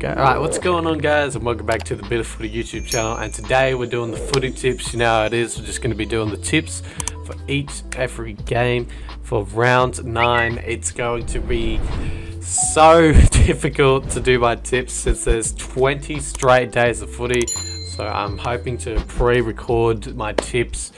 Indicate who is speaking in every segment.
Speaker 1: Alright, what's going on, guys, and welcome back to the Bit of Footy YouTube channel. And today we're doing the footy tips. You know how it is, we're just going to be doing the tips for every game for round 9. It's going to be so difficult to do my tips since there's 20 straight days of footy, so I'm hoping to pre-record my tips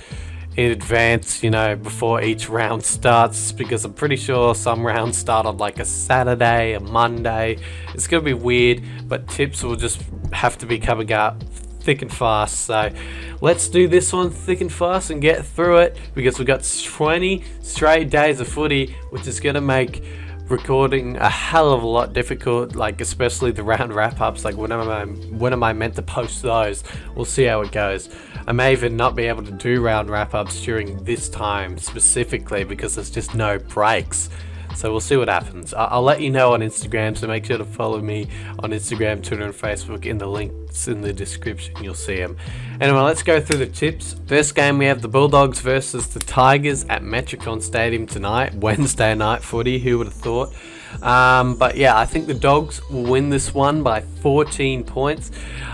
Speaker 1: in advance, you know, before each round starts, because I'm pretty sure some rounds start on like a Saturday, a Monday. It's gonna be weird, but tips will just have to be coming out thick and fast. So let's do this one thick and fast and get through it, because we've got 20 straight days of footy, which is gonna make recording a hell of a lot difficult, like especially the round wrap-ups. Like when am I meant to post those? We'll see how it goes. I may even not be able to do round wrap-ups during this time specifically, because there's just no breaks. So we'll see what happens. I'll let you know on Instagram, so make sure to follow me on Instagram, Twitter and Facebook. In the links in the description, you'll see them. Anyway, let's go through the tips. First game, we have the Bulldogs versus the Tigers at Metricon Stadium tonight, Wednesday night footy. Who would have thought? But yeah, I think the Dogs will win this one by 14 points.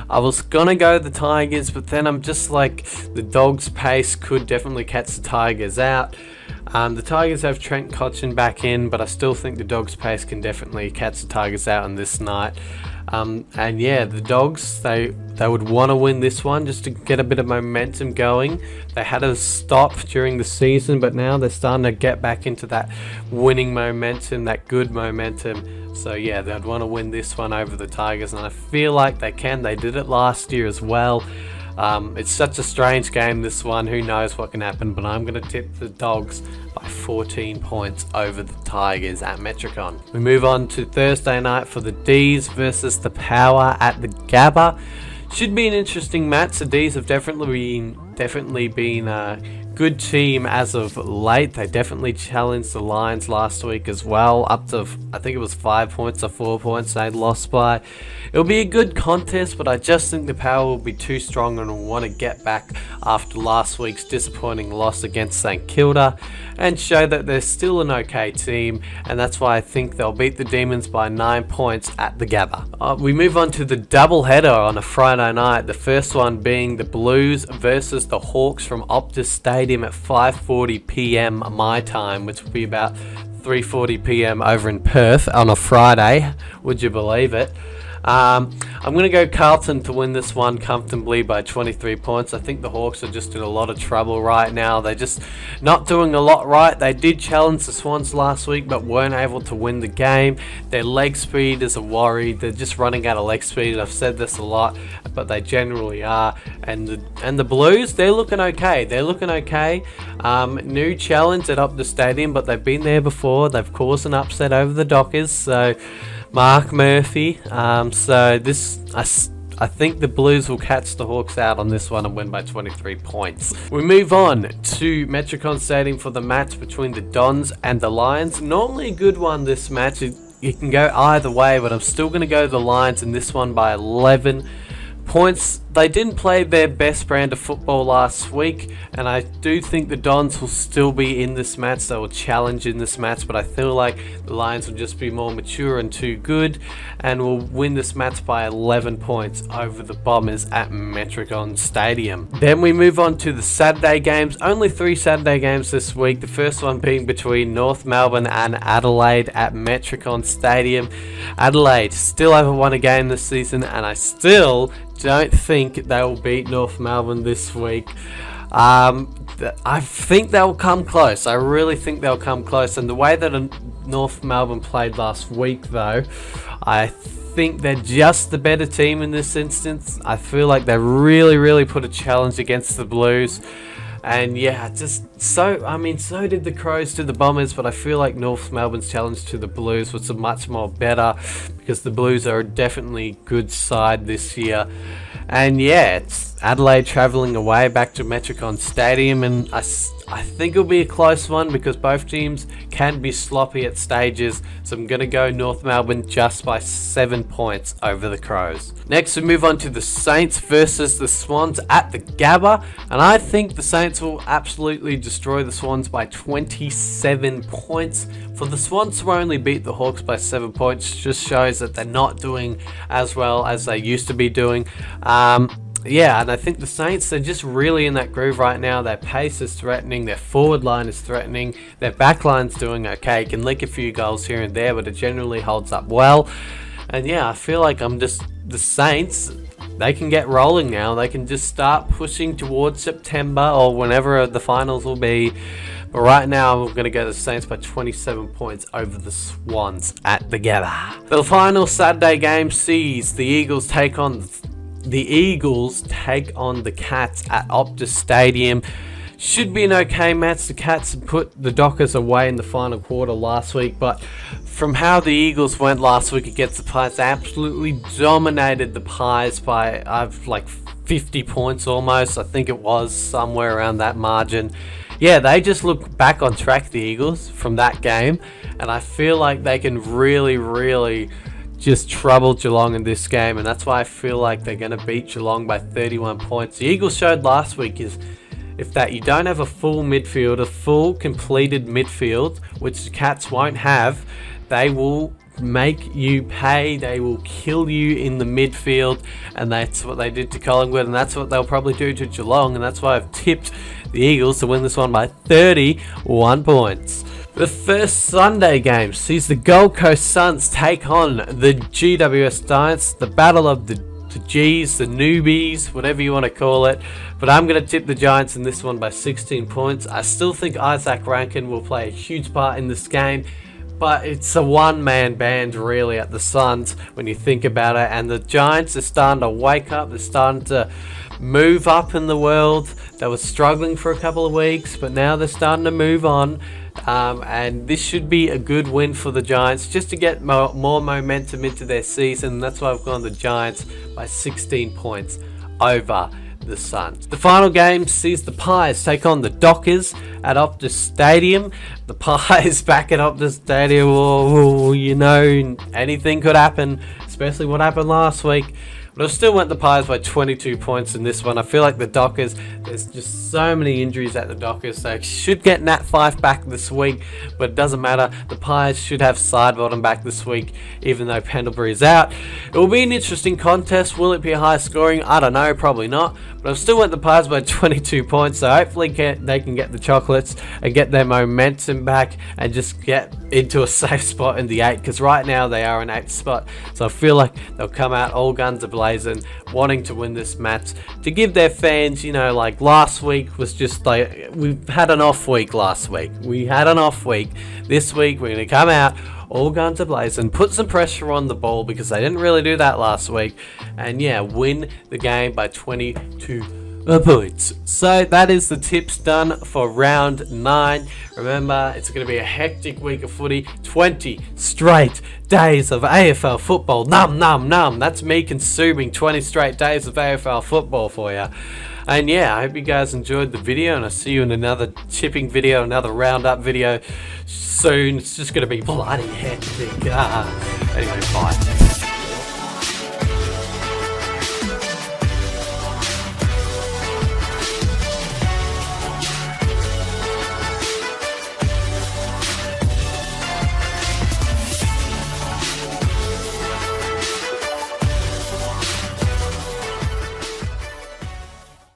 Speaker 1: I was gonna go the Tigers, but then I'm just like, the Dogs' pace could definitely catch the Tigers out. The Tigers have Trent Cotchin back in, but I still think the Dogs' pace can definitely catch the Tigers out on this night. And yeah, the Dogs, they would want to win this one just to get a bit of momentum going. They had a stop during the season, but now they're starting to get back into that winning momentum, that good momentum. So yeah, they'd want to win this one over the Tigers, and I feel like they can. They did it last year as well. It's such a strange game, this one. Who knows what can happen, but I'm going to tip the Dogs by 14 points over the Tigers at Metricon. We move on to Thursday night for the D's versus the Power at the Gabba. Should be an interesting match. The D's have definitely been a good team as of late. They definitely challenged the Lions last week as well, up to, I think it was 5 points or 4 points they lost by. It'll be a good contest, but I just think the Power will be too strong and will want to get back after last week's disappointing loss against St Kilda and show that they're still an okay team, and that's why I think they'll beat the Demons by 9 points at the Gabba. We move on to the double header on a Friday night, the first one being the Blues versus the Hawks from Optus Stadium at 5:40 PM my time, which will be about 3:40 PM over in Perth on a Friday. Would you believe it? I'm going to go Carlton to win this one comfortably by 23 points. I think the Hawks are just in a lot of trouble right now. They're just not doing a lot right. They did challenge the Swans last week, but weren't able to win the game. Their leg speed is a worry. They're just running out of leg speed. I've said this a lot, but they generally are. And the Blues, they're looking okay. They're looking okay. New challenge at Optus Stadium, but they've been there before. They've caused an upset over the Dockers, so Mark Murphy. So this, I think the Blues will catch the Hawks out on this one and win by 23 points. We move on to Metricon Stadium for the match between the Dons and the Lions. Normally a good one, this match. It can go either way, but I'm still going to go the Lions in this one by 11 points. They didn't play their best brand of football last week, and I do think the Dons will still be in this match. They will challenge in this match, but I feel like the Lions will just be more mature and too good, and will win this match by 11 points over the Bombers at Metricon Stadium. Then we move on to the Saturday games. Only 3 Saturday games this week. The first one being between North Melbourne and Adelaide at Metricon Stadium. Adelaide still haven't won a game this season, and I still don't think they will beat North Melbourne this week. I think they'll come close. I really think they'll come close. And the way that North Melbourne played last week, though, I think they're just the better team in this instance. I feel like they really put a challenge against the Blues. And yeah, so did the Crows to the Bombers, but I feel like North Melbourne's challenge to the Blues was much more better, because the Blues are definitely a good side this year. And yeah, Adelaide travelling away back to Metricon Stadium, and I think it'll be a close one because both teams can be sloppy at stages, so I'm going to go North Melbourne just by 7 points over the Crows. Next we move on to the Saints versus the Swans at the Gabba, and I think the Saints will absolutely destroy the Swans by 27 points. For the Swans to only beat the Hawks by 7 points just shows that they're not doing as well as they used to be doing. Yeah, and I think the Saints, they're just really in that groove right now. Their pace is threatening, their forward line is threatening, their back line's doing okay. Can leak a few goals here and there, but it generally holds up well. And yeah, I feel like the Saints, they can get rolling now. They can just start pushing towards September or whenever the finals will be. But right now, I'm going to go the Saints by 27 points over the Swans at the Gabba. The final Saturday game sees the Eagles take on the Cats at Optus Stadium. Should be an okay match. The Cats put the Dockers away in the final quarter last week, but from how the Eagles went last week against the Pies, they absolutely dominated the Pies by like 50 points almost. I think it was somewhere around that margin. Yeah, they just look back on track, the Eagles, from that game, and I feel like they can really just trouble Geelong in this game, and that's why I feel like they're going to beat Geelong by 31 points. The Eagles showed last week is if that you don't have a full midfield, a full completed midfield, which the Cats won't have, they will make you pay. They will kill you in the midfield, and that's what they did to Collingwood, and that's what they'll probably do to Geelong, and that's why I've tipped the Eagles to win this one by 31 points. The first Sunday game sees the Gold Coast Suns take on the GWS Giants, the battle of the G's, the newbies, whatever you want to call it. But I'm going to tip the Giants in this one by 16 points. I still think Isaac Rankin will play a huge part in this game, but it's a one-man band really at the Suns when you think about it. And the Giants are starting to wake up. They're starting to move up in the world. They were struggling for a couple of weeks, but now they're starting to move on. And this should be a good win for the Giants just to get more momentum into their season. That's why I've gone the Giants by 16 points over the Suns. The final game sees the Pies take on the Dockers at Optus Stadium. The Pies back at Optus Stadium, you know, anything could happen, especially what happened last week. But I still went the Pies by 22 points in this one. I feel like the Dockers, there's just so many injuries at the Dockers. They should get Nat Fyfe back this week, but it doesn't matter. The Pies should have Sidebottom back this week, even though Pendlebury is out. It will be an interesting contest. Will it be high scoring? I don't know, probably not. But I still went the Pies by 22 points, so hopefully they can get the chocolates and get their momentum back and just get into a safe spot in the 8, because right now they are in 8th spot. So I feel like they'll come out all guns a-blazing, wanting to win this match to give their fans, you know, like last week was just like, we've had an off week last week. We had an off week. This week we're going to come out all guns a-blazing, put some pressure on the ball because they didn't really do that last week, and yeah, win the game by 22 points. So that is the tips done for round 9. Remember, it's going to be a hectic week of footy. 20 straight days of AFL football. Nom. That's me consuming 20 straight days of AFL football for you. And yeah, I hope you guys enjoyed the video, and I'll see you in another tipping video, another roundup video soon. It's just going to be bloody hectic. Anyway, bye.